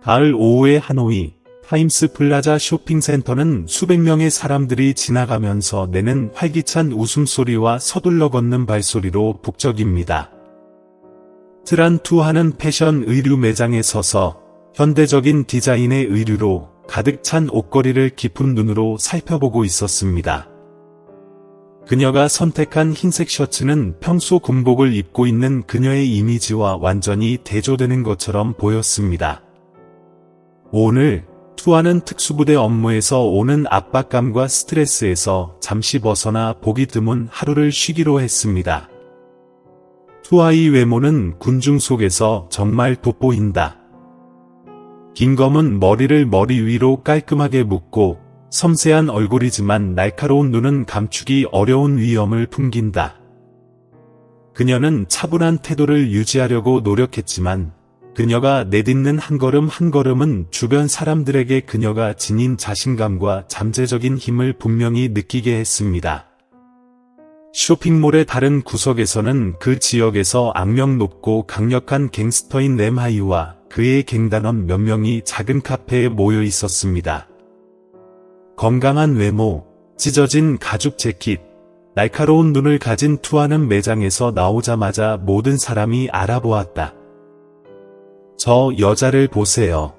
가을 오후의 하노이 타임스 플라자 쇼핑센터는 수백 명의 사람들이 지나가면서 내는 활기찬 웃음소리와 서둘러 걷는 발소리로 북적입니다. 트란투하는 패션 의류 매장에 서서 현대적인 디자인의 의류로 가득 찬 옷걸이를 깊은 눈으로 살펴보고 있었습니다. 그녀가 선택한 흰색 셔츠는 평소 군복을 입고 있는 그녀의 이미지와 완전히 대조되는 것처럼 보였습니다. 오늘 투하는 특수부대 업무에서 오는 압박감과 스트레스에서 잠시 벗어나 보기 드문 하루를 쉬기로 했습니다. 투하의 외모는 군중 속에서 정말 돋보인다. 긴 검은 머리를 머리 위로 깔끔하게 묶고 섬세한 얼굴이지만 날카로운 눈은 감추기 어려운 위엄을 풍긴다. 그녀는 차분한 태도를 유지하려고 노력했지만 그녀가 내딛는 한 걸음 한 걸음은 주변 사람들에게 그녀가 지닌 자신감과 잠재적인 힘을 분명히 느끼게 했습니다. 쇼핑몰의 다른 구석에서는 그 지역에서 악명 높고 강력한 갱스터인 램하이와 그의 갱단원 몇 명이 작은 카페에 모여 있었습니다. 건강한 외모, 찢어진 가죽 재킷, 날카로운 눈을 가진 투하는 매장에서 나오자마자 모든 사람이 알아보았다. 저 여자를 보세요.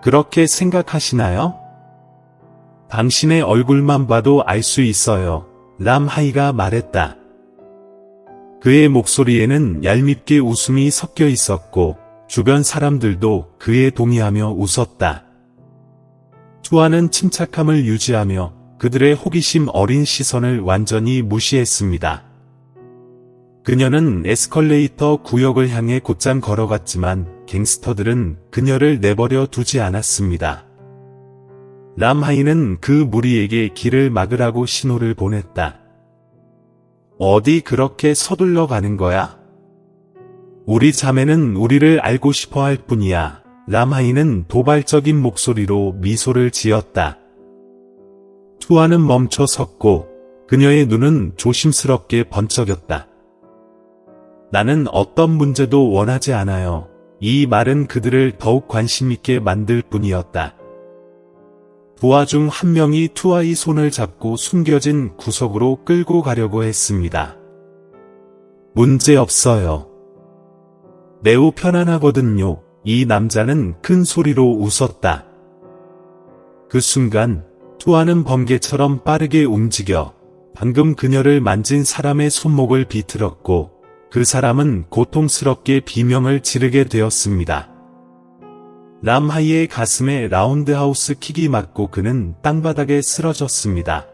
그렇게 생각하시나요? 당신의 얼굴만 봐도 알 수 있어요. 람하이가 말했다. 그의 목소리에는 얄밉게 웃음이 섞여 있었고 주변 사람들도 그에 동의하며 웃었다. 투하는 침착함을 유지하며 그들의 호기심 어린 시선을 완전히 무시했습니다. 그녀는 에스컬레이터 구역을 향해 곧장 걸어갔지만 갱스터들은 그녀를 내버려 두지 않았습니다. 람하이는 그 무리에게 길을 막으라고 신호를 보냈다. 어디 그렇게 서둘러 가는 거야? 우리 자매는 우리를 알고 싶어 할 뿐이야. 람하이는 도발적인 목소리로 미소를 지었다. 투하는 멈춰 섰고 그녀의 눈은 조심스럽게 번쩍였다. 나는 어떤 문제도 원하지 않아요. 이 말은 그들을 더욱 관심있게 만들 뿐이었다. 부하 중 한 명이 투하의 손을 잡고 숨겨진 구석으로 끌고 가려고 했습니다. 문제 없어요. 매우 편안하거든요. 이 남자는 큰 소리로 웃었다. 그 순간 투하는 번개처럼 빠르게 움직여 방금 그녀를 만진 사람의 손목을 비틀었고 그 사람은 고통스럽게 비명을 지르게 되었습니다. 람하이의 가슴에 라운드하우스 킥이 맞고 그는 땅바닥에 쓰러졌습니다.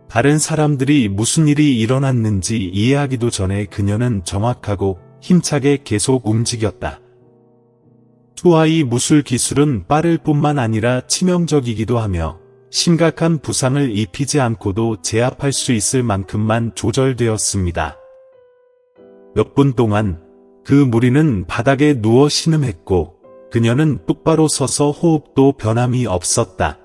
다른 사람들이 무슨 일이 일어났는지 이해하기도 전에 그녀는 정확하고 힘차게 계속 움직였다. 투하의 무술 기술은 빠를 뿐만 아니라 치명적이기도 하며 심각한 부상을 입히지 않고도 제압할 수 있을 만큼만 조절되었습니다. 몇 분 동안 그 무리는 바닥에 누워 신음했고 그녀는 똑바로 서서 호흡도 변함이 없었다.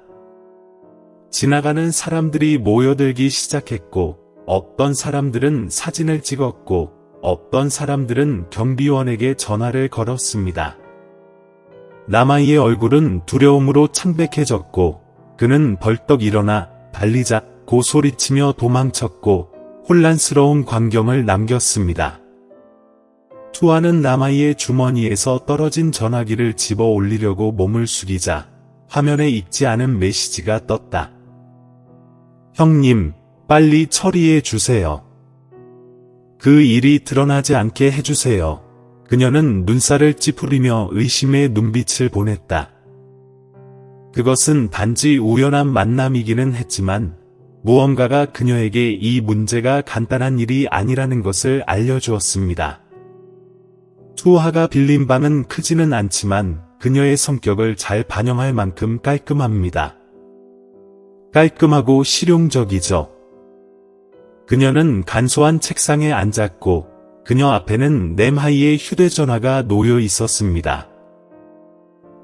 지나가는 사람들이 모여들기 시작했고 어떤 사람들은 사진을 찍었고 어떤 사람들은 경비원에게 전화를 걸었습니다. 람하이의 얼굴은 두려움으로 창백해졌고 그는 벌떡 일어나 달리자고 소리치며 도망쳤고 혼란스러운 광경을 남겼습니다. 투하는 람하이의 주머니에서 떨어진 전화기를 집어 올리려고 몸을 숙이자 화면에 읽지 않은 메시지가 떴다. 형님, 빨리 처리해 주세요. 그 일이 드러나지 않게 해주세요. 그녀는 눈살을 찌푸리며 의심의 눈빛을 보냈다. 그것은 단지 우연한 만남이기는 했지만 무언가가 그녀에게 이 문제가 간단한 일이 아니라는 것을 알려주었습니다. 투하가 빌린 방은 크지는 않지만 그녀의 성격을 잘 반영할 만큼 깔끔합니다. 깔끔하고 실용적이죠. 그녀는 간소한 책상에 앉았고 그녀 앞에는 램하이의 휴대전화가 놓여 있었습니다.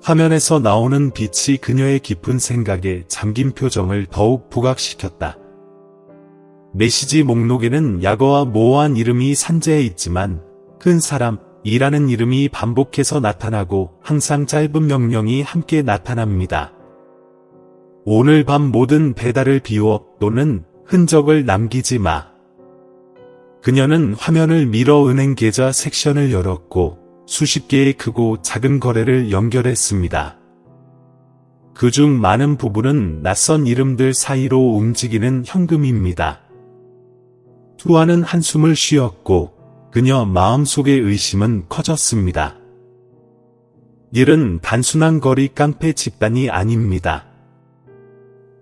화면에서 나오는 빛이 그녀의 깊은 생각에 잠긴 표정을 더욱 부각시켰다. 메시지 목록에는 약어와 모호한 이름이 산재해 있지만 큰 사람, 이라는 이름이 반복해서 나타나고 항상 짧은 명령이 함께 나타납니다. 오늘 밤 모든 배달을 비워 또는 흔적을 남기지 마. 그녀는 화면을 밀어 은행 계좌 섹션을 열었고 수십 개의 크고 작은 거래를 연결했습니다. 그중 많은 부분은 낯선 이름들 사이로 움직이는 현금입니다. 투아는 한숨을 쉬었고 그녀 마음속의 의심은 커졌습니다. 일은 단순한 거리 깡패 집단이 아닙니다.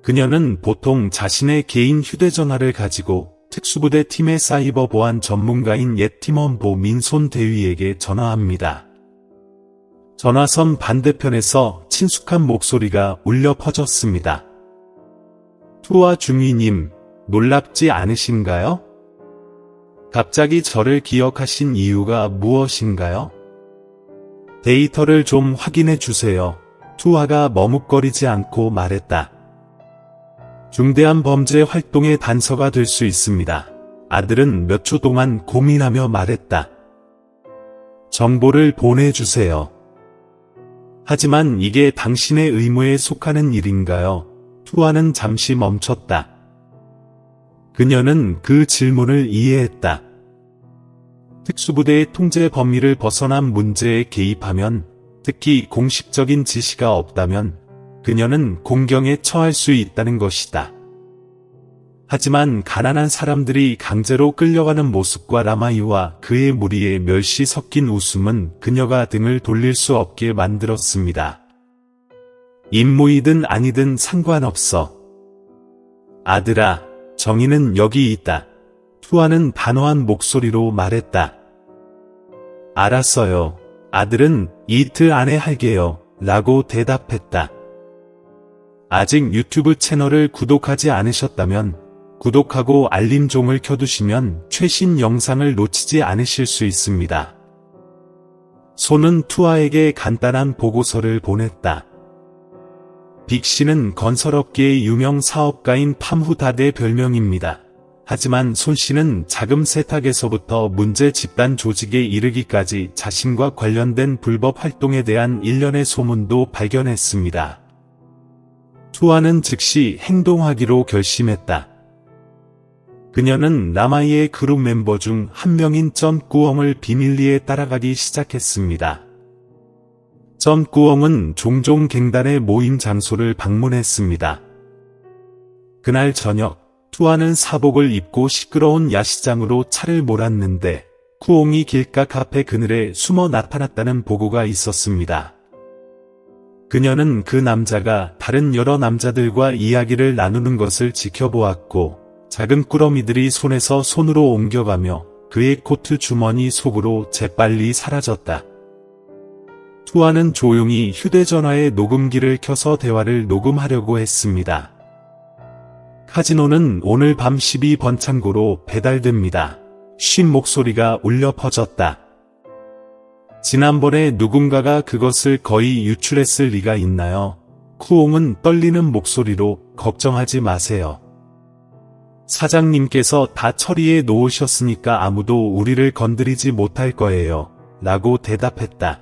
그녀는 보통 자신의 개인 휴대전화를 가지고 특수부대 팀의 사이버 보안 전문가인 옛 팀원 보민손 대위에게 전화합니다. 전화선 반대편에서 친숙한 목소리가 울려 퍼졌습니다. 투아 중위님, 놀랍지 않으신가요? 갑자기 저를 기억하신 이유가 무엇인가요? 데이터를 좀 확인해 주세요. 투아가 머뭇거리지 않고 말했다. 중대한 범죄 활동의 단서가 될 수 있습니다. 아들은 몇 초 동안 고민하며 말했다. 정보를 보내주세요. 하지만 이게 당신의 의무에 속하는 일인가요? 투아는 잠시 멈췄다. 그녀는 그 질문을 이해했다. 특수부대의 통제 범위를 벗어난 문제에 개입하면, 특히 공식적인 지시가 없다면 그녀는 공경에 처할 수 있다는 것이다. 하지만 가난한 사람들이 강제로 끌려가는 모습과 라마이와 그의 무리의 멸시 섞인 웃음은 그녀가 등을 돌릴 수 없게 만들었습니다. 임무이든 아니든 상관없어. 아들아, 정의는 여기 있다. 투아는 단호한 목소리로 말했다. 알았어요. 아들은 이틀 안에 할게요. 라고 대답했다. 아직 유튜브 채널을 구독하지 않으셨다면 구독하고 알림종을 켜두시면 최신 영상을 놓치지 않으실 수 있습니다. 손은 투아에게 간단한 보고서를 보냈다. 빅씨는 건설업계의 유명 사업가인 팜후다의 별명입니다. 하지만 손 씨는 자금 세탁에서부터 문제 집단 조직에 이르기까지 자신과 관련된 불법 활동에 대한 일련의 소문도 발견했습니다. 투아는 즉시 행동하기로 결심했다. 그녀는 라마이의 그룹 멤버 중 한 명인 쩐꾸엉을 비밀리에 따라가기 시작했습니다. 쩐꾸엉은 종종 갱단의 모임 장소를 방문했습니다. 그날 저녁, 투아는 사복을 입고 시끄러운 야시장으로 차를 몰았는데 쿠옹이 길가 앞에 그늘에 숨어 나타났다는 보고가 있었습니다. 그녀는 그 남자가 다른 여러 남자들과 이야기를 나누는 것을 지켜보았고 작은 꾸러미들이 손에서 손으로 옮겨가며 그의 코트 주머니 속으로 재빨리 사라졌다. 투아는 조용히 휴대전화의 녹음기를 켜서 대화를 녹음하려고 했습니다. 카지노는 오늘 밤 12번 창고로 배달됩니다. 쉰 목소리가 울려 퍼졌다. 지난번에 누군가가 그것을 거의 유출했을 리가 있나요? 쿠옹은 떨리는 목소리로 걱정하지 마세요. 사장님께서 다 처리해 놓으셨으니까 아무도 우리를 건드리지 못할 거예요. 라고 대답했다.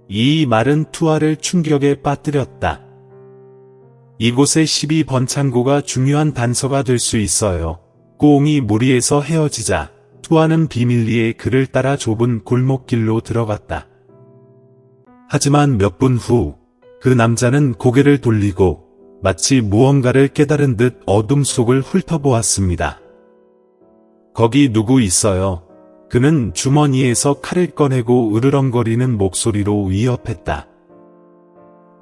이 말은 투아를 충격에 빠뜨렸다. 이곳의 12번 창고가 중요한 단서가 될 수 있어요. 꾸옹이 무리해서 헤어지자 투아는 비밀리에 그를 따라 좁은 골목길로 들어갔다. 하지만 몇 분 후 그 남자는 고개를 돌리고 마치 무언가를 깨달은 듯 어둠 속을 훑어보았습니다. 거기 누구 있어요? 그는 주머니에서 칼을 꺼내고 으르렁거리는 목소리로 위협했다.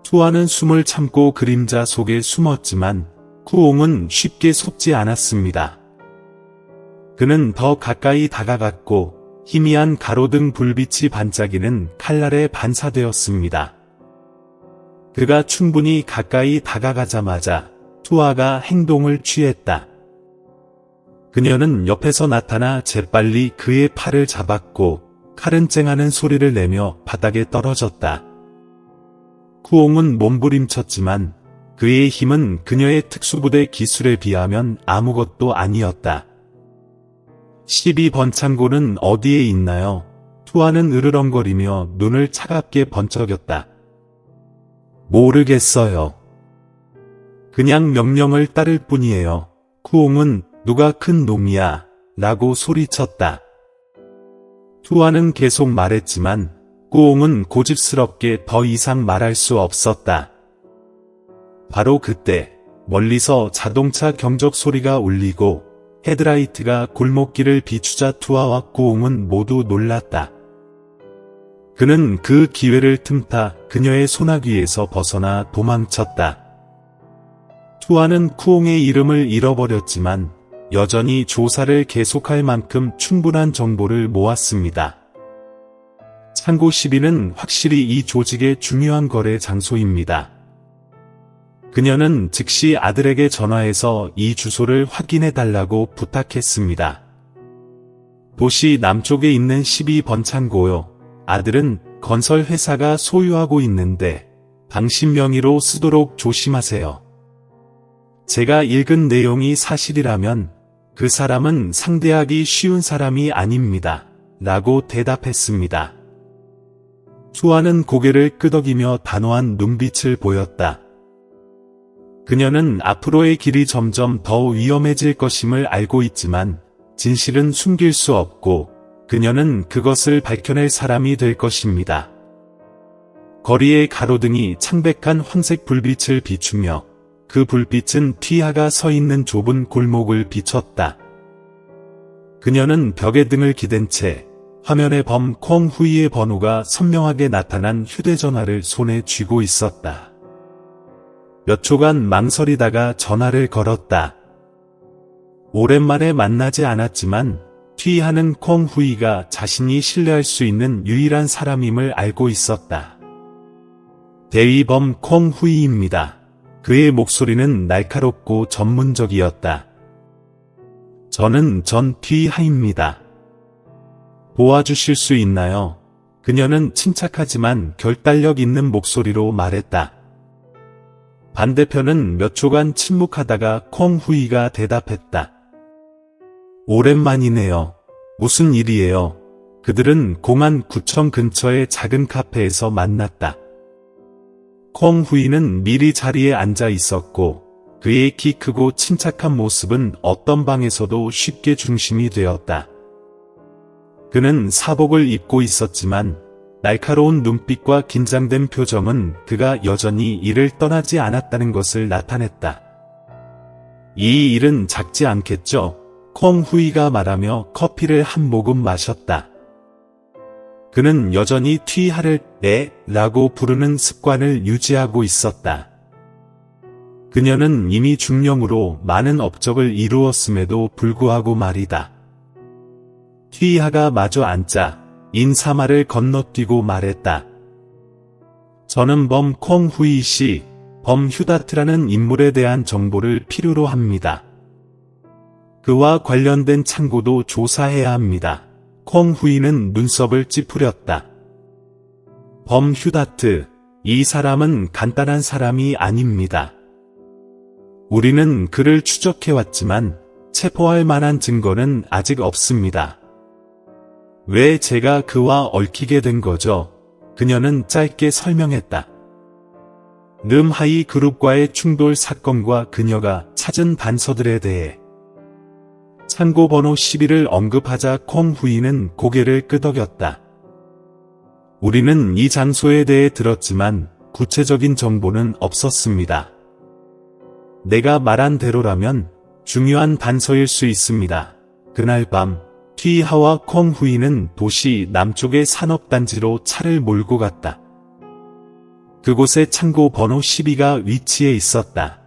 투아는 숨을 참고 그림자 속에 숨었지만 쿠옹은 쉽게 속지 않았습니다. 그는 더 가까이 다가갔고 희미한 가로등 불빛이 반짝이는 칼날에 반사되었습니다. 그가 충분히 가까이 다가가자마자 투아가 행동을 취했다. 그녀는 옆에서 나타나 재빨리 그의 팔을 잡았고 칼은 쨍하는 소리를 내며 바닥에 떨어졌다. 쿠옹은 몸부림쳤지만 그의 힘은 그녀의 특수부대 기술에 비하면 아무것도 아니었다. 12번 창고는 어디에 있나요? 투아는 으르렁거리며 눈을 차갑게 번쩍였다. 모르겠어요. 그냥 명령을 따를 뿐이에요. 쿠옹은 누가 큰 놈이야 라고 소리쳤다. 투아는 계속 말했지만 쿠옹은 고집스럽게 더 이상 말할 수 없었다. 바로 그때 멀리서 자동차 경적 소리가 울리고 헤드라이트가 골목길을 비추자 투아와 쿠옹은 모두 놀랐다. 그는 그 기회를 틈타 그녀의 소나귀에서 벗어나 도망쳤다. 투아는 쿠옹의 이름을 잃어버렸지만 여전히 조사를 계속할 만큼 충분한 정보를 모았습니다. 창고 12는 확실히 이 조직의 중요한 거래 장소입니다. 그녀는 즉시 아들에게 전화해서 이 주소를 확인해달라고 부탁했습니다. 도시 남쪽에 있는 12번 창고요. 아들은 건설 회사가 소유하고 있는데 당신 명의로 쓰도록 조심하세요. 제가 읽은 내용이 사실이라면 그 사람은 상대하기 쉬운 사람이 아닙니다. 라고 대답했습니다. 투아는 고개를 끄덕이며 단호한 눈빛을 보였다. 그녀는 앞으로의 길이 점점 더 위험해질 것임을 알고 있지만 진실은 숨길 수 없고 그녀는 그것을 밝혀낼 사람이 될 것입니다. 거리의 가로등이 창백한 황색 불빛을 비추며 그 불빛은 튀아가 서 있는 좁은 골목을 비췄다. 그녀는 벽에 등을 기댄 채 화면에 범 콩 후이의 번호가 선명하게 나타난 휴대전화를 손에 쥐고 있었다. 몇 초간 망설이다가 전화를 걸었다. 오랜만에 만나지 않았지만 튀하는 콩 후이가 자신이 신뢰할 수 있는 유일한 사람임을 알고 있었다. 대위범 콩 후이입니다. 그의 목소리는 날카롭고 전문적이었다. 저는 전 튀하입니다. 도와주실 수 있나요? 그녀는 침착하지만 결단력 있는 목소리로 말했다. 반대편은 몇 초간 침묵하다가 콩 후이가 대답했다. 오랜만이네요. 무슨 일이에요? 그들은 공안구청 근처의 작은 카페에서 만났다. 콩 후이는 미리 자리에 앉아 있었고 그의 키 크고 침착한 모습은 어떤 방에서도 쉽게 중심이 되었다. 그는 사복을 입고 있었지만 날카로운 눈빛과 긴장된 표정은 그가 여전히 일을 떠나지 않았다는 것을 나타냈다. 이 일은 작지 않겠죠? 콩 후이가 말하며 커피를 한 모금 마셨다. 그는 여전히 튀하를 네 라고 부르는 습관을 유지하고 있었다. 그녀는 이미 중령으로 많은 업적을 이루었음에도 불구하고 말이다. 튀하가 마주 앉자 인사말을 건너뛰고 말했다. 저는 범 콩 후이 씨, 범 휴다트라는 인물에 대한 정보를 필요로 합니다. 그와 관련된 창고도 조사해야 합니다. 콩 후이는 눈썹을 찌푸렸다. 범 휴다트, 이 사람은 간단한 사람이 아닙니다. 우리는 그를 추적해왔지만 체포할 만한 증거는 아직 없습니다. 왜 제가 그와 얽히게 된 거죠? 그녀는 짧게 설명했다. 름하이 그룹과의 충돌 사건과 그녀가 찾은 단서들에 대해 창고 번호 11을 언급하자 콩 후이는 고개를 끄덕였다. 우리는 이 장소에 대해 들었지만 구체적인 정보는 없었습니다. 내가 말한 대로라면 중요한 단서일 수 있습니다. 그날 밤 튀하와 콩 후이는 도시 남쪽의 산업단지로 차를 몰고 갔다. 그곳에 창고 번호 12가 위치해 있었다.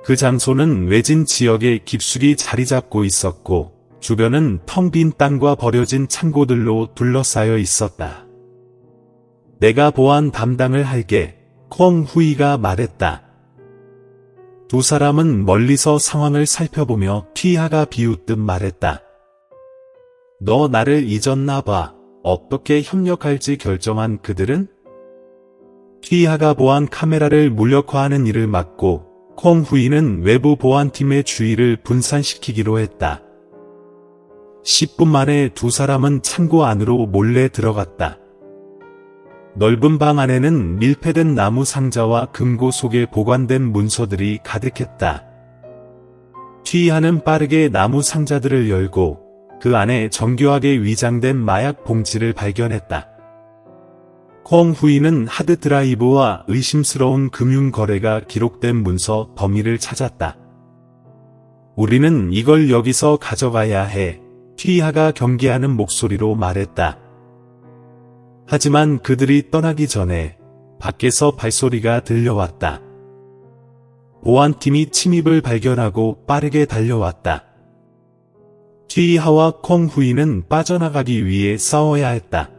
그 장소는 외진 지역에 깊숙이 자리 잡고 있었고 주변은 텅 빈 땅과 버려진 창고들로 둘러싸여 있었다. 내가 보안 담당을 할게, 콩 후이가 말했다. 두 사람은 멀리서 상황을 살펴보며 튀하가 비웃듯 말했다. 너 나를 잊었나 봐. 어떻게 협력할지 결정한 그들은? 튀하가 보안 카메라를 무력화하는 일을 맡고 콩 후이는 외부 보안팀의 주의를 분산시키기로 했다. 10분 만에 두 사람은 창고 안으로 몰래 들어갔다. 넓은 방 안에는 밀폐된 나무 상자와 금고 속에 보관된 문서들이 가득했다. 튀하는 빠르게 나무 상자들을 열고 그 안에 정교하게 위장된 마약 봉지를 발견했다. 콩 후이는 하드드라이브와 의심스러운 금융거래가 기록된 문서 더미를 찾았다. 우리는 이걸 여기서 가져가야 해. 튀하가 경계하는 목소리로 말했다. 하지만 그들이 떠나기 전에 밖에서 발소리가 들려왔다. 보안팀이 침입을 발견하고 빠르게 달려왔다. 튀하와 콩 후이는 빠져나가기 위해 싸워야 했다.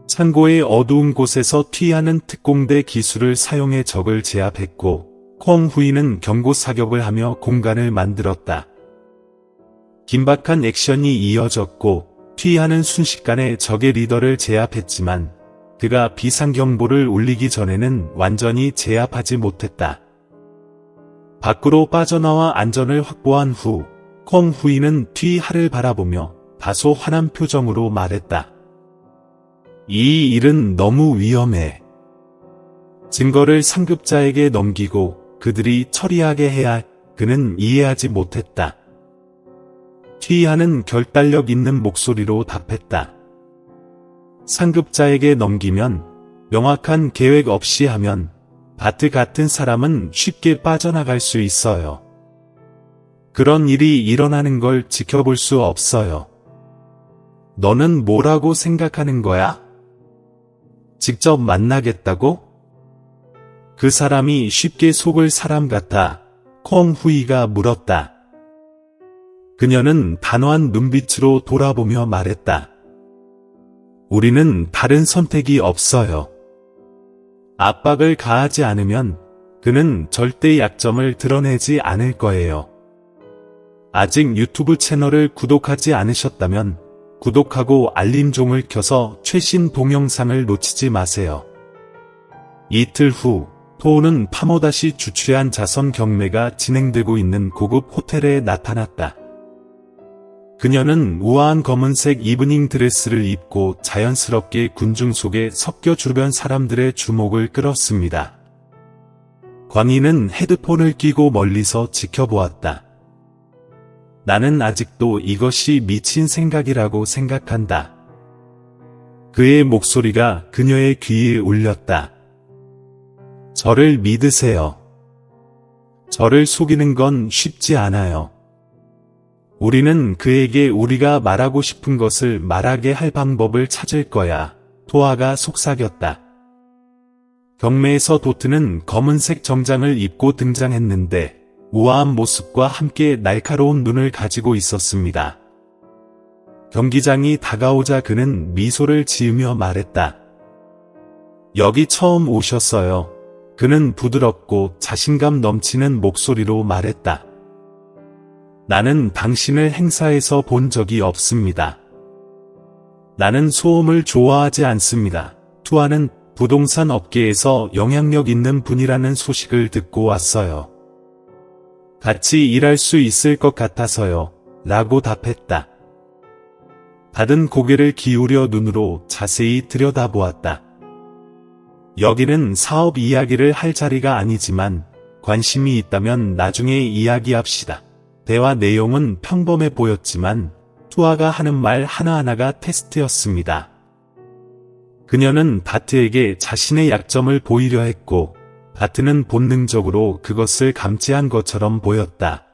창고의 어두운 곳에서 튀하는 특공대 기술을 사용해 적을 제압했고 콩 후이는 경고 사격을 하며 공간을 만들었다. 긴박한 액션이 이어졌고 튀하는 순식간에 적의 리더를 제압했지만 그가 비상경보를 울리기 전에는 완전히 제압하지 못했다. 밖으로 빠져나와 안전을 확보한 후 콩 후이는 튀하를 바라보며 다소 화난 표정으로 말했다. 이 일은 너무 위험해. 증거를 상급자에게 넘기고 그들이 처리하게 해야. 그는 이해하지 못했다. 튀하는 결단력 있는 목소리로 답했다. 상급자에게 넘기면, 명확한 계획 없이 하면 바트 같은 사람은 쉽게 빠져나갈 수 있어요. 그런 일이 일어나는 걸 지켜볼 수 없어요. 너는 뭐라고 생각하는 거야? 직접 만나겠다고? 그 사람이 쉽게 속을 사람 같아. 콩 후이가 물었다. 그녀는 단호한 눈빛으로 돌아보며 말했다. 우리는 다른 선택이 없어요. 압박을 가하지 않으면 그는 절대 약점을 드러내지 않을 거예요. 아직 유튜브 채널을 구독하지 않으셨다면 구독하고 알림종을 켜서 최신 동영상을 놓치지 마세요. 이틀 후 토우는 파모다시 주최한 자선 경매가 진행되고 있는 고급 호텔에 나타났다. 그녀는 우아한 검은색 이브닝 드레스를 입고 자연스럽게 군중 속에 섞여 주변 사람들의 주목을 끌었습니다. 광희는 헤드폰을 끼고 멀리서 지켜보았다. 나는 아직도 이것이 미친 생각이라고 생각한다. 그의 목소리가 그녀의 귀에 울렸다. 저를 믿으세요. 저를 속이는 건 쉽지 않아요. 우리는 그에게 우리가 말하고 싶은 것을 말하게 할 방법을 찾을 거야. 토아가 속삭였다. 경매에서 도트는 검은색 정장을 입고 등장했는데 우아한 모습과 함께 날카로운 눈을 가지고 있었습니다. 경기장이 다가오자 그는 미소를 지으며 말했다. 여기 처음 오셨어요. 그는 부드럽고 자신감 넘치는 목소리로 말했다. 나는 당신을 행사에서 본 적이 없습니다. 나는 소음을 좋아하지 않습니다. 투아는 부동산 업계에서 영향력 있는 분이라는 소식을 듣고 왔어요. 같이 일할 수 있을 것 같아서요. 라고 답했다. 받은 고개를 기울여 눈으로 자세히 들여다보았다. 여기는 사업 이야기를 할 자리가 아니지만 관심이 있다면 나중에 이야기합시다. 대화 내용은 평범해 보였지만 투아가 하는 말 하나하나가 테스트였습니다. 그녀는 바트에게 자신의 약점을 보이려 했고 바트는 본능적으로 그것을 감지한 것처럼 보였다.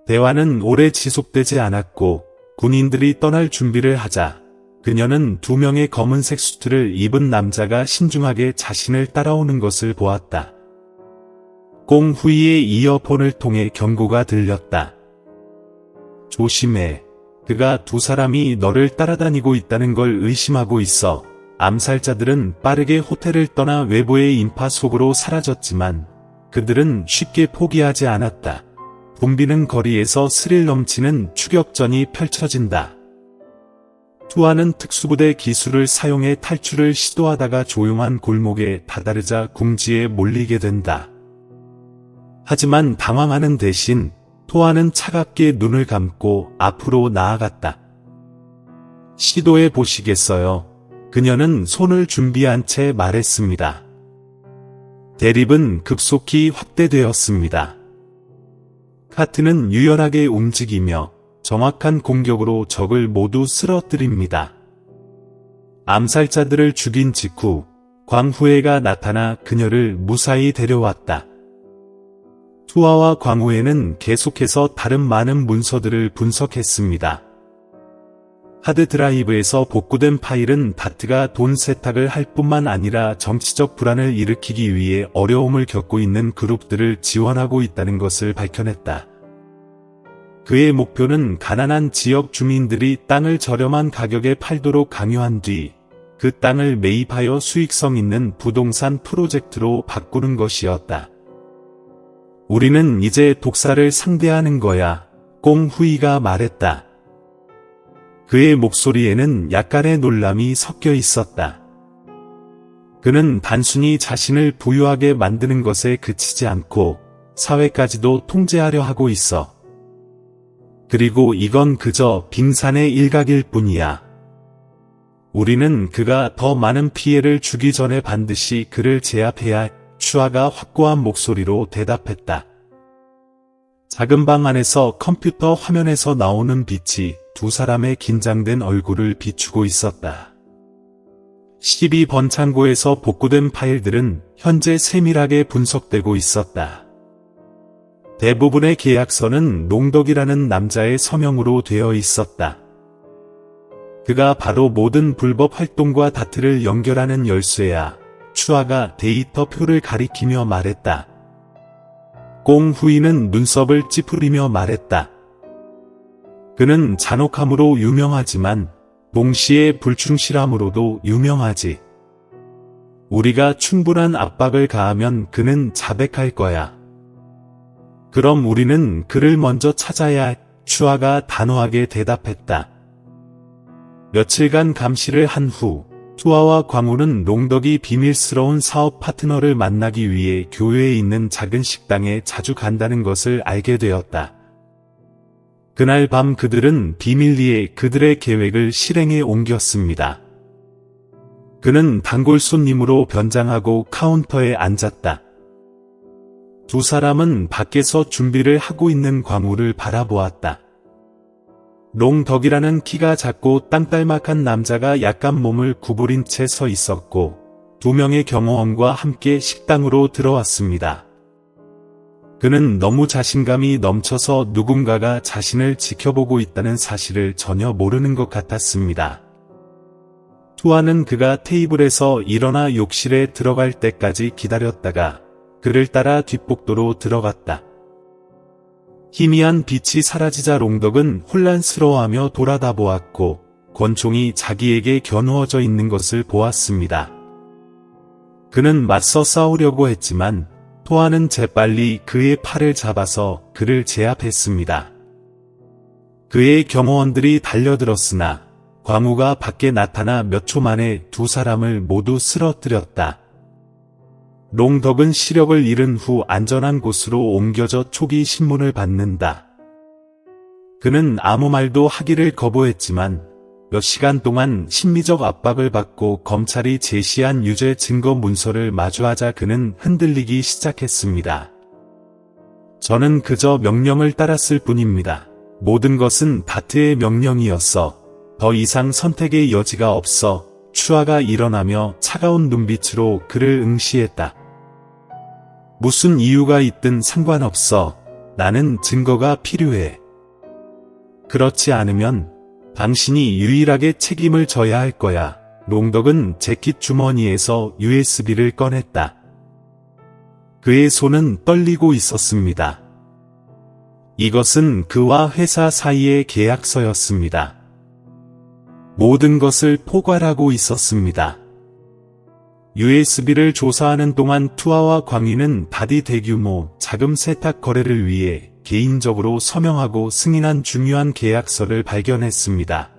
대화는 오래 지속되지 않았고 군인들이 떠날 준비를 하자 그녀는 두 명의 검은색 수트를 입은 남자가 신중하게 자신을 따라오는 것을 보았다. 꽁 후이의 이어폰을 통해 경고가 들렸다. 조심해. 그가 두 사람이 너를 따라다니고 있다는 걸 의심하고 있어. 암살자들은 빠르게 호텔을 떠나 외부의 인파 속으로 사라졌지만 그들은 쉽게 포기하지 않았다. 붐비는 거리에서 스릴 넘치는 추격전이 펼쳐진다. 투아는 특수부대 기술을 사용해 탈출을 시도하다가 조용한 골목에 다다르자 궁지에 몰리게 된다. 하지만 당황하는 대신 토아는 차갑게 눈을 감고 앞으로 나아갔다. 시도해 보시겠어요? 그녀는 손을 준비한 채 말했습니다. 대립은 급속히 확대되었습니다. 카트는 유연하게 움직이며 정확한 공격으로 적을 모두 쓰러뜨립니다. 암살자들을 죽인 직후 광후회가 나타나 그녀를 무사히 데려왔다. 투아와 광후회는 계속해서 다른 많은 문서들을 분석했습니다. 하드드라이브에서 복구된 파일은 다트가 돈 세탁을 할 뿐만 아니라 정치적 불안을 일으키기 위해 어려움을 겪고 있는 그룹들을 지원하고 있다는 것을 밝혀냈다. 그의 목표는 가난한 지역 주민들이 땅을 저렴한 가격에 팔도록 강요한 뒤 그 땅을 매입하여 수익성 있는 부동산 프로젝트로 바꾸는 것이었다. 우리는 이제 독사를 상대하는 거야, 꽁후이가 말했다. 그의 목소리에는 약간의 놀람이 섞여 있었다. 그는 단순히 자신을 부유하게 만드는 것에 그치지 않고 사회까지도 통제하려 하고 있어. 그리고 이건 그저 빙산의 일각일 뿐이야. 우리는 그가 더 많은 피해를 주기 전에 반드시 그를 제압해야 해. 슈아가 확고한 목소리로 대답했다. 작은 방 안에서 컴퓨터 화면에서 나오는 빛이 두 사람의 긴장된 얼굴을 비추고 있었다. 12번 창고에서 복구된 파일들은 현재 세밀하게 분석되고 있었다. 대부분의 계약서는 롱덕이라는 남자의 서명으로 되어 있었다. 그가 바로 모든 불법 활동과 다트를 연결하는 열쇠야. 슈아가 데이터표를 가리키며 말했다. 꽁후이는 눈썹을 찌푸리며 말했다. 그는 잔혹함으로 유명하지만 동시에 불충실함으로도 유명하지. 우리가 충분한 압박을 가하면 그는 자백할 거야. 그럼 우리는 그를 먼저 찾아야 해. 슈아가 단호하게 대답했다. 며칠간 감시를 한 후 투아와 광우는 롱덕이 비밀스러운 사업 파트너를 만나기 위해 교외에 있는 작은 식당에 자주 간다는 것을 알게 되었다. 그날 밤 그들은 비밀리에 그들의 계획을 실행에 옮겼습니다. 그는 단골 손님으로 변장하고 카운터에 앉았다. 두 사람은 밖에서 준비를 하고 있는 광우를 바라보았다. 롱덕이라는 키가 작고 땅딸막한 남자가 약간 몸을 구부린 채 서 있었고 두 명의 경호원과 함께 식당으로 들어왔습니다. 그는 너무 자신감이 넘쳐서 누군가가 자신을 지켜보고 있다는 사실을 전혀 모르는 것 같았습니다. 투아는 그가 테이블에서 일어나 욕실에 들어갈 때까지 기다렸다가 그를 따라 뒷복도로 들어갔다. 희미한 빛이 사라지자 롱덕은 혼란스러워하며 돌아다 보았고 권총이 자기에게 겨누어져 있는 것을 보았습니다. 그는 맞서 싸우려고 했지만 토아는 재빨리 그의 팔을 잡아서 그를 제압했습니다. 그의 경호원들이 달려들었으나 광우가 밖에 나타나 몇 초 만에 두 사람을 모두 쓰러뜨렸다. 롱덕은 시력을 잃은 후 안전한 곳으로 옮겨져 초기 신문을 받는다. 그는 아무 말도 하기를 거부했지만 몇 시간 동안 심리적 압박을 받고 검찰이 제시한 유죄 증거 문서를 마주하자 그는 흔들리기 시작했습니다. 저는 그저 명령을 따랐을 뿐입니다. 모든 것은 다트의 명령이었어. 더 이상 선택의 여지가 없어. 슈아가 일어나며 차가운 눈빛으로 그를 응시했다. 무슨 이유가 있든 상관없어. 나는 증거가 필요해. 그렇지 않으면 당신이 유일하게 책임을 져야 할 거야. 롱덕은 재킷 주머니에서 USB를 꺼냈다. 그의 손은 떨리고 있었습니다. 이것은 그와 회사 사이의 계약서였습니다. 모든 것을 포괄하고 있었습니다. USB를 조사하는 동안 투아와 광희는 바디 대규모 자금 세탁 거래를 위해 개인적으로 서명하고 승인한 중요한 계약서를 발견했습니다.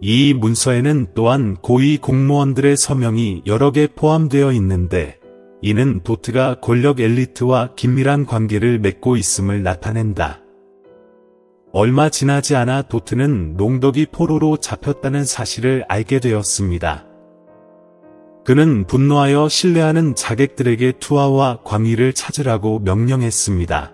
이 문서에는 또한 고위 공무원들의 서명이 여러 개 포함되어 있는데 이는 도트가 권력 엘리트와 긴밀한 관계를 맺고 있음을 나타낸다. 얼마 지나지 않아 도트는 롱덕이 포로로 잡혔다는 사실을 알게 되었습니다. 그는 분노하여 신뢰하는 자객들에게 투하와 광희를 찾으라고 명령했습니다.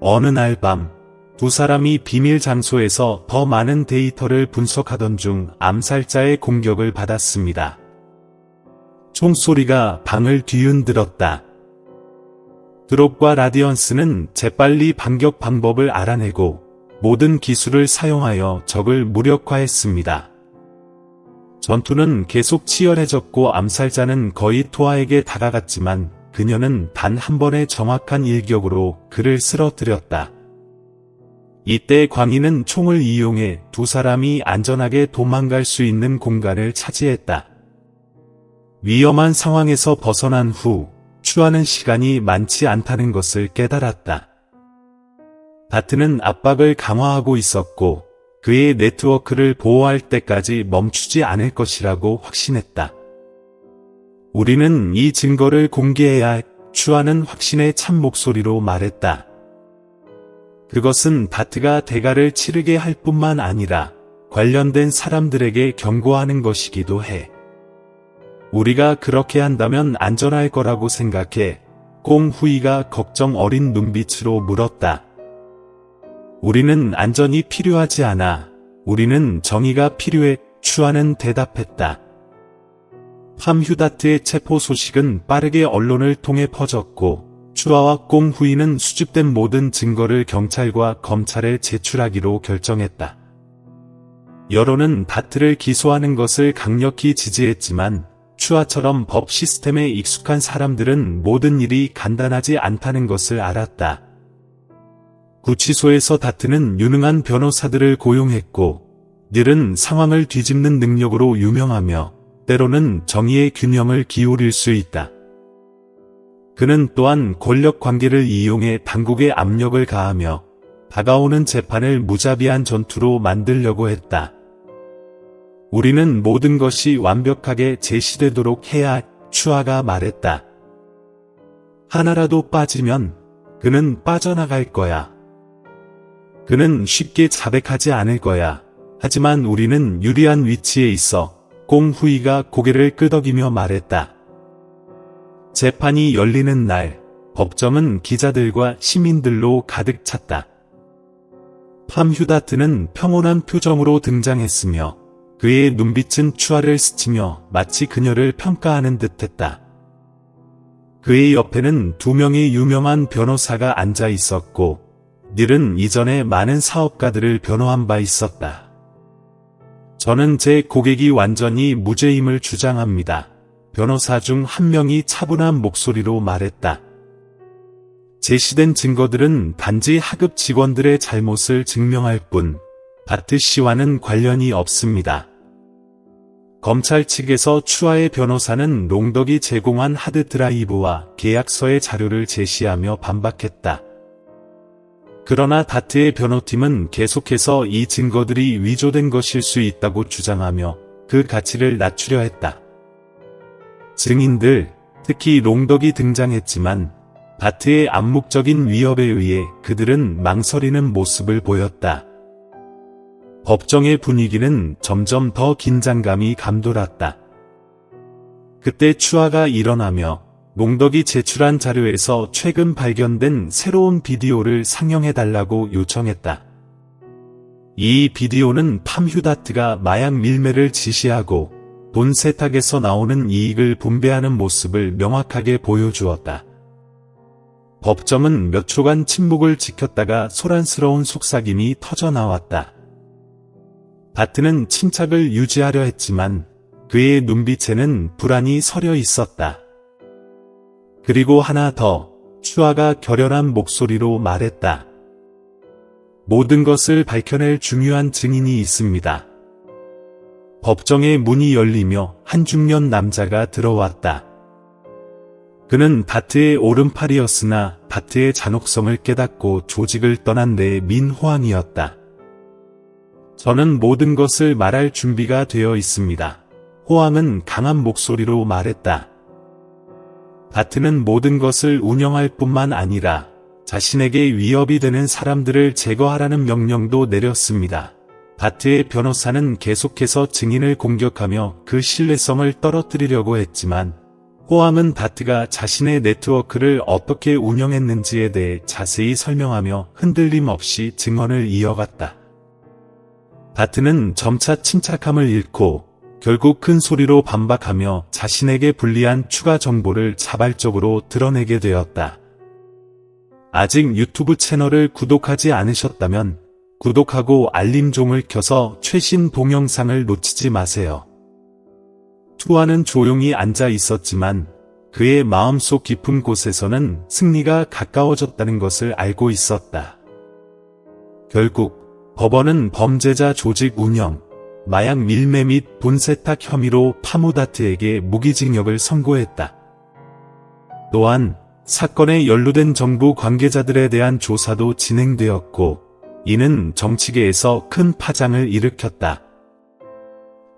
어느 날 밤, 두 사람이 비밀 장소에서 더 많은 데이터를 분석하던 중 암살자의 공격을 받았습니다. 총소리가 방을 뒤흔들었다. 드롭과 라디언스는 재빨리 반격 방법을 알아내고 모든 기술을 사용하여 적을 무력화했습니다. 전투는 계속 치열해졌고 암살자는 거의 토아에게 다가갔지만 그녀는 단 한 번의 정확한 일격으로 그를 쓰러뜨렸다. 이때 광희는 총을 이용해 두 사람이 안전하게 도망갈 수 있는 공간을 차지했다. 위험한 상황에서 벗어난 후 추하는 시간이 많지 않다는 것을 깨달았다. 다트는 압박을 강화하고 있었고 그의 네트워크를 보호할 때까지 멈추지 않을 것이라고 확신했다. 우리는 이 증거를 공개해야 해. 추하는 확신의 참 목소리로 말했다. 그것은 다트가 대가를 치르게 할 뿐만 아니라 관련된 사람들에게 경고하는 것이기도 해. 우리가 그렇게 한다면 안전할 거라고 생각해. 공후이가 걱정 어린 눈빛으로 물었다. 우리는 안전이 필요하지 않아. 우리는 정의가 필요해. 추하는 대답했다. 팜휴다트의 체포 소식은 빠르게 언론을 통해 퍼졌고 추하와 공후이는 수집된 모든 증거를 경찰과 검찰에 제출하기로 결정했다. 여론은 다트를 기소하는 것을 강력히 지지했지만 추하처럼 법 시스템에 익숙한 사람들은 모든 일이 간단하지 않다는 것을 알았다. 구치소에서 다트는 유능한 변호사들을 고용했고 늘은 상황을 뒤집는 능력으로 유명하며 때로는 정의의 균형을 기울일 수 있다. 그는 또한 권력 관계를 이용해 당국에 압력을 가하며 다가오는 재판을 무자비한 전투로 만들려고 했다. 우리는 모든 것이 완벽하게 제시되도록 해야. 추하가 말했다. 하나라도 빠지면 그는 빠져나갈 거야. 그는 쉽게 자백하지 않을 거야. 하지만 우리는 유리한 위치에 있어. 공후이가 고개를 끄덕이며 말했다. 재판이 열리는 날, 법정은 기자들과 시민들로 가득 찼다. 팜휴다트는 평온한 표정으로 등장했으며 그의 눈빛은 추하를 스치며 마치 그녀를 평가하는 듯했다. 그의 옆에는 두 명의 유명한 변호사가 앉아 있었고 늘은 이전에 많은 사업가들을 변호한 바 있었다. 저는 제 고객이 완전히 무죄임을 주장합니다. 변호사 중 한 명이 차분한 목소리로 말했다. 제시된 증거들은 단지 하급 직원들의 잘못을 증명할 뿐 다트 씨와는 관련이 없습니다. 검찰 측에서 추하의 변호사는 롱덕이 제공한 하드드라이브와 계약서의 자료를 제시하며 반박했다. 그러나 다트의 변호팀은 계속해서 이 증거들이 위조된 것일 수 있다고 주장하며 그 가치를 낮추려 했다. 증인들, 특히 롱덕이 등장했지만 다트의 암묵적인 위협에 의해 그들은 망설이는 모습을 보였다. 법정의 분위기는 점점 더 긴장감이 감돌았다. 그때 추하가 일어나며 롱덕이 제출한 자료에서 최근 발견된 새로운 비디오를 상영해달라고 요청했다. 이 비디오는 팜휴다트가 마약 밀매를 지시하고 돈 세탁에서 나오는 이익을 분배하는 모습을 명확하게 보여주었다. 법정은 몇 초간 침묵을 지켰다가 소란스러운 속삭임이 터져나왔다. 다트는 침착을 유지하려 했지만 그의 눈빛에는 불안이 서려 있었다. 그리고 하나 더, 추하가 결연한 목소리로 말했다. 모든 것을 밝혀낼 중요한 증인이 있습니다. 법정의 문이 열리며 한 중년 남자가 들어왔다. 그는 다트의 오른팔이었으나 다트의 잔혹성을 깨닫고 조직을 떠난 데에 민호황이었다. 저는 모든 것을 말할 준비가 되어 있습니다. 호황은 강한 목소리로 말했다. 바트는 모든 것을 운영할 뿐만 아니라 자신에게 위협이 되는 사람들을 제거하라는 명령도 내렸습니다. 바트의 변호사는 계속해서 증인을 공격하며 그 신뢰성을 떨어뜨리려고 했지만 호암은 바트가 자신의 네트워크를 어떻게 운영했는지에 대해 자세히 설명하며 흔들림 없이 증언을 이어갔다. 바트는 점차 침착함을 잃고 결국 큰 소리로 반박하며 자신에게 불리한 추가 정보를 자발적으로 드러내게 되었다. 아직 유튜브 채널을 구독하지 않으셨다면 구독하고 알림종을 켜서 최신 동영상을 놓치지 마세요. 투아는 조용히 앉아 있었지만 그의 마음속 깊은 곳에서는 승리가 가까워졌다는 것을 알고 있었다. 결국 법원은 범죄자 조직 운영, 마약 밀매 및 돈 세탁 혐의로 파무다트에게 무기징역을 선고했다. 또한 사건에 연루된 정부 관계자들에 대한 조사도 진행되었고 이는 정치계에서 큰 파장을 일으켰다.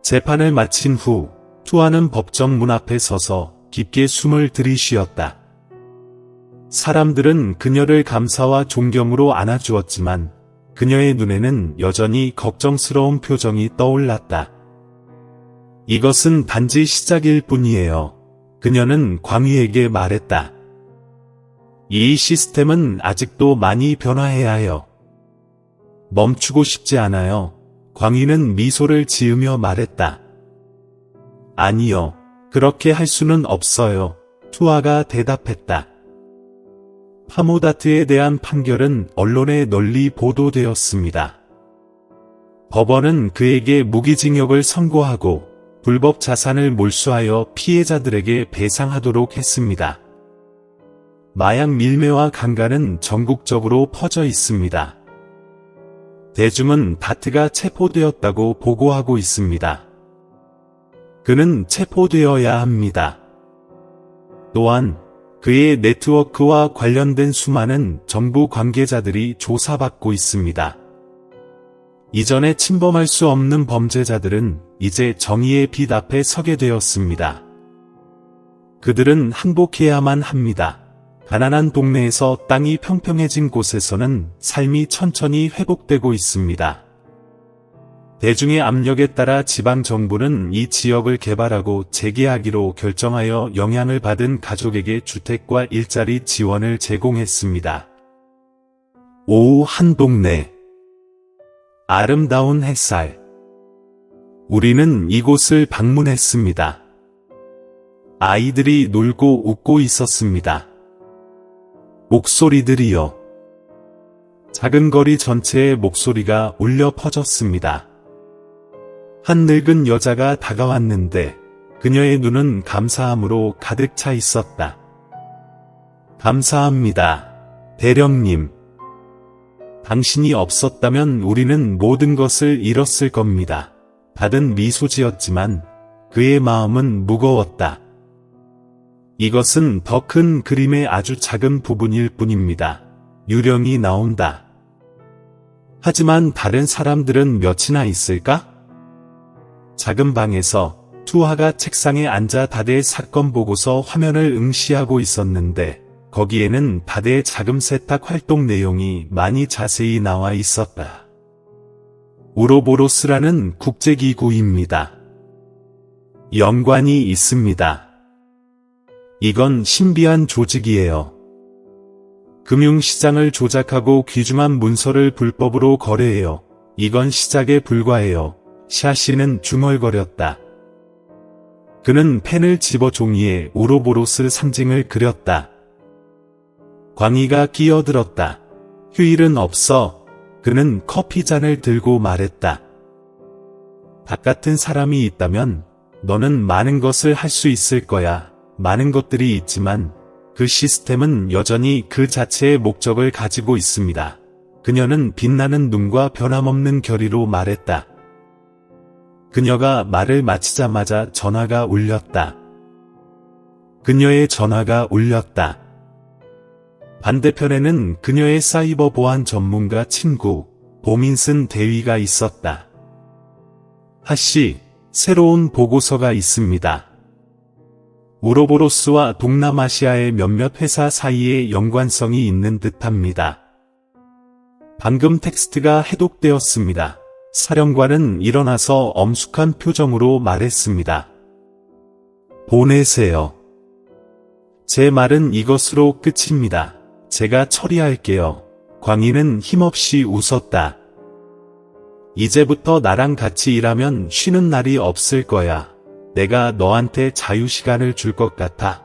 재판을 마친 후 투아는 법정 문 앞에 서서 깊게 숨을 들이쉬었다. 사람들은 그녀를 감사와 존경으로 안아주었지만 그녀의 눈에는 여전히 걱정스러운 표정이 떠올랐다. 이것은 단지 시작일 뿐이에요. 그녀는 광희에게 말했다. 이 시스템은 아직도 많이 변화해야 해요. 멈추고 싶지 않아요. 광희는 미소를 지으며 말했다. 아니요. 그렇게 할 수는 없어요. 투아가 대답했다. 파무다트에 대한 판결은 언론에 널리 보도되었습니다. 법원은 그에게 무기징역을 선고하고 불법 자산을 몰수하여 피해자들에게 배상하도록 했습니다. 마약 밀매와 강간은 전국적으로 퍼져 있습니다. 대중은 바트가 체포되었다고 보고하고 있습니다. 그는 체포되어야 합니다. 또한 그의 네트워크와 관련된 수많은 정부 관계자들이 조사받고 있습니다. 이전에 침범할 수 없는 범죄자들은 이제 정의의 빛 앞에 서게 되었습니다. 그들은 항복해야만 합니다. 가난한 동네에서 땅이 평평해진 곳에서는 삶이 천천히 회복되고 있습니다. 대중의 압력에 따라 지방정부는 이 지역을 개발하고 재개하기로 결정하여 영향을 받은 가족에게 주택과 일자리 지원을 제공했습니다. 오후 한 동네. 아름다운 햇살. 우리는 이곳을 방문했습니다. 아이들이 놀고 웃고 있었습니다. 목소리들이요. 작은 거리 전체에 목소리가 울려 퍼졌습니다. 한 늙은 여자가 다가왔는데 그녀의 눈은 감사함으로 가득 차 있었다. 감사합니다. 대령님. 당신이 없었다면 우리는 모든 것을 잃었을 겁니다. 받은 미소 지었지만 그의 마음은 무거웠다. 이것은 더 큰 그림의 아주 작은 부분일 뿐입니다. 유령이 나온다. 하지만 다른 사람들은 몇이나 있을까? 작은 방에서 투하가 책상에 앉아 다대의 사건 보고서 화면을 응시하고 있었는데 거기에는 다대의 자금 세탁 활동 내용이 많이 자세히 나와 있었다. 우로보로스라는 국제기구입니다. 연관이 있습니다. 이건 신비한 조직이에요. 금융시장을 조작하고 귀중한 문서를 불법으로 거래해요. 이건 시작에 불과해요. 샤시는 중얼거렸다. 그는 펜을 집어 종이에 우로보로스 상징을 그렸다. 광희가 끼어들었다. 휴일은 없어. 그는 커피잔을 들고 말했다. 바깥은 사람이 있다면 너는 많은 것을 할 수 있을 거야. 많은 것들이 있지만 그 시스템은 여전히 그 자체의 목적을 가지고 있습니다. 그녀는 빛나는 눈과 변함없는 결의로 말했다. 그녀가 말을 마치자마자 전화가 울렸다. 그녀의 전화가 울렸다. 반대편에는 그녀의 사이버 보안 전문가 친구 보민슨 대위가 있었다. 하씨, 새로운 보고서가 있습니다. 우로보로스와 동남아시아의 몇몇 회사 사이에 연관성이 있는 듯합니다. 방금 텍스트가 해독되었습니다. 사령관은 일어나서 엄숙한 표정으로 말했습니다. 보내세요. 제 말은 이것으로 끝입니다. 제가 처리할게요. 광희는 힘없이 웃었다. 이제부터 나랑 같이 일하면 쉬는 날이 없을 거야. 내가 너한테 자유시간을 줄 것 같아.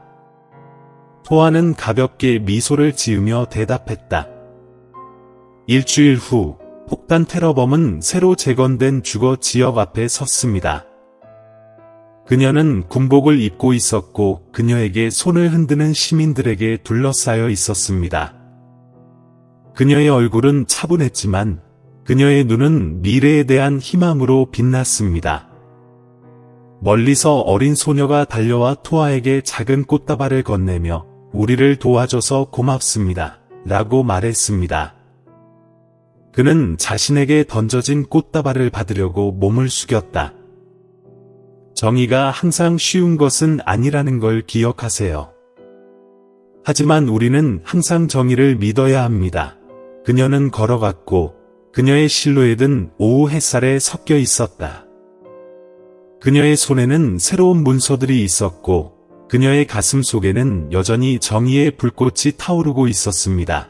토아는 가볍게 미소를 지으며 대답했다. 일주일 후, 폭탄 테러범은 새로 재건된 주거 지역 앞에 섰습니다. 그녀는 군복을 입고 있었고 그녀에게 손을 흔드는 시민들에게 둘러싸여 있었습니다. 그녀의 얼굴은 차분했지만 그녀의 눈은 미래에 대한 희망으로 빛났습니다. 멀리서 어린 소녀가 달려와 토아에게 작은 꽃다발을 건네며 우리를 도와줘서 고맙습니다. 라고 말했습니다. 그는 자신에게 던져진 꽃다발을 받으려고 몸을 숙였다. 정의가 항상 쉬운 것은 아니라는 걸 기억하세요. 하지만 우리는 항상 정의를 믿어야 합니다. 그녀는 걸어갔고 그녀의 실루엣은 오후 햇살에 섞여 있었다. 그녀의 손에는 새로운 문서들이 있었고 그녀의 가슴 속에는 여전히 정의의 불꽃이 타오르고 있었습니다.